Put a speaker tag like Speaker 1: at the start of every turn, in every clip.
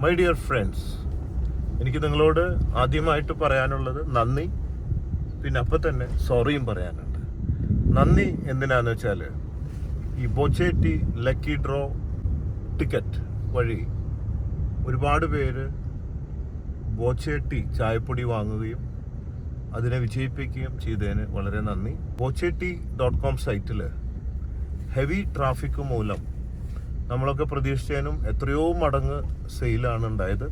Speaker 1: My dear friends, എനിക്ക് നിങ്ങളോട് ആദ്യമായിട്ട് പറയാനുള്ളത് നന്ദി, പിന്നെ അപ്പം തന്നെ സോറിയും പറയാനുണ്ട്. നന്ദി എന്തിനാന്ന് വെച്ചാൽ ഈ ബോച്ചേട്ടി ലക്കി ഡ്രോ ടിക്കറ്റ് വഴി ഒരുപാട് പേര് ബോച്ചേട്ടി ചായപ്പൊടി വാങ്ങുകയും അതിനെ വിജയിപ്പിക്കുകയും ചെയ്തതിന് വളരെ നന്ദി. bochetti.com സൈറ്റിൽ ഹെവി ട്രാഫിക് മൂലം നമ്മളൊക്കെ പ്രതീക്ഷിച്ചതിനും എത്രയോ മടങ്ങ് സെയിലാണ് ഉണ്ടായത്.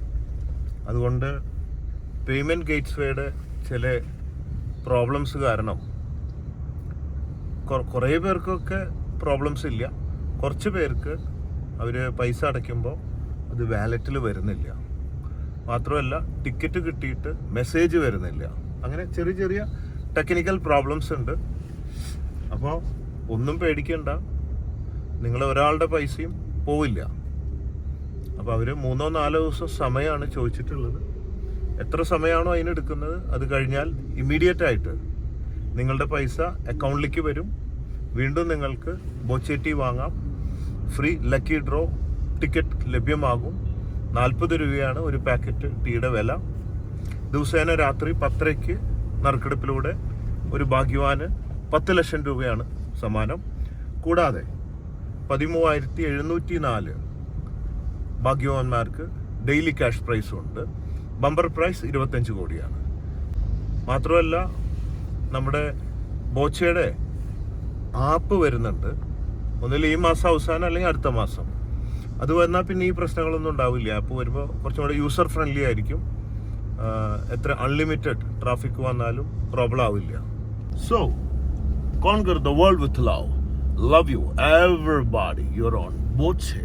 Speaker 1: അതുകൊണ്ട് പേയ്മെൻറ്റ് ഗേറ്റ്സ്വേയുടെ ചില പ്രോബ്ലംസ് കാരണം കുറേ പേർക്കൊക്കെ പ്രോബ്ലംസ് ഇല്ല, കുറച്ച് പേർക്ക് അവർ പൈസ അടയ്ക്കുമ്പോൾ അത് വാലറ്റിൽ വരുന്നില്ല. മാത്രമല്ല ടിക്കറ്റ് കിട്ടിയിട്ട് മെസ്സേജ് വരുന്നില്ല. അങ്ങനെ ചെറിയ ചെറിയ ടെക്നിക്കൽ പ്രോബ്ലംസ് ഉണ്ട്. അപ്പോൾ ഒന്നും പേടിക്കണ്ട, നിങ്ങൾ ഒരാളുടെ പൈസയും പോവില്ല. അപ്പോൾ അവർ 3-4 ദിവസം സമയമാണ് ചോദിച്ചിട്ടുള്ളത്. എത്ര സമയമാണോ അതിനെടുക്കുന്നത് അത് കഴിഞ്ഞാൽ ഇമ്മീഡിയറ്റ് ആയിട്ട് നിങ്ങളുടെ പൈസ അക്കൗണ്ടിലേക്ക് വരും. വീണ്ടും നിങ്ങൾക്ക് ബോച്ചേട്ടി വാങ്ങാം. ഫ്രീ ലക്കി ഡ്രോ ടിക്കറ്റ് ലഭ്യമാകും. 40 രൂപയാണ് ഒരു പാക്കറ്റ് ടീയുടെ വില. ദിവസേന രാത്രി 10:30 നറുക്കെടുപ്പിലൂടെ ഒരു ഭാഗ്യവാന് 10 ലക്ഷം രൂപയാണ് സമ്മാനം. കൂടാതെ 13,704 ഭാഗ്യവാന്മാർക്ക് ഡെയിലി ക്യാഷ് പ്രൈസും ഉണ്ട്. ബമ്പർ പ്രൈസ് 25 കോടിയാണ്. മാത്രമല്ല നമ്മുടെ ബോച്ചയുടെ ആപ്പ് വരുന്നുണ്ട്. ഒന്നിൽ ഈ മാസം അവസാനം അല്ലെങ്കിൽ അടുത്ത മാസം. അത് വന്നാൽ പിന്നെ ഈ പ്രശ്നങ്ങളൊന്നും ഉണ്ടാവില്ല. ആപ്പ് വരുമ്പോൾ കുറച്ചും കൂടെ യൂസർ ഫ്രണ്ട്ലി ആയിരിക്കും. എത്ര അൺലിമിറ്റഡ് ട്രാഫിക് വന്നാലും പ്രോബ്ലം ആവില്ല. So conquer the world with love. Love you everybody. You're on Boche.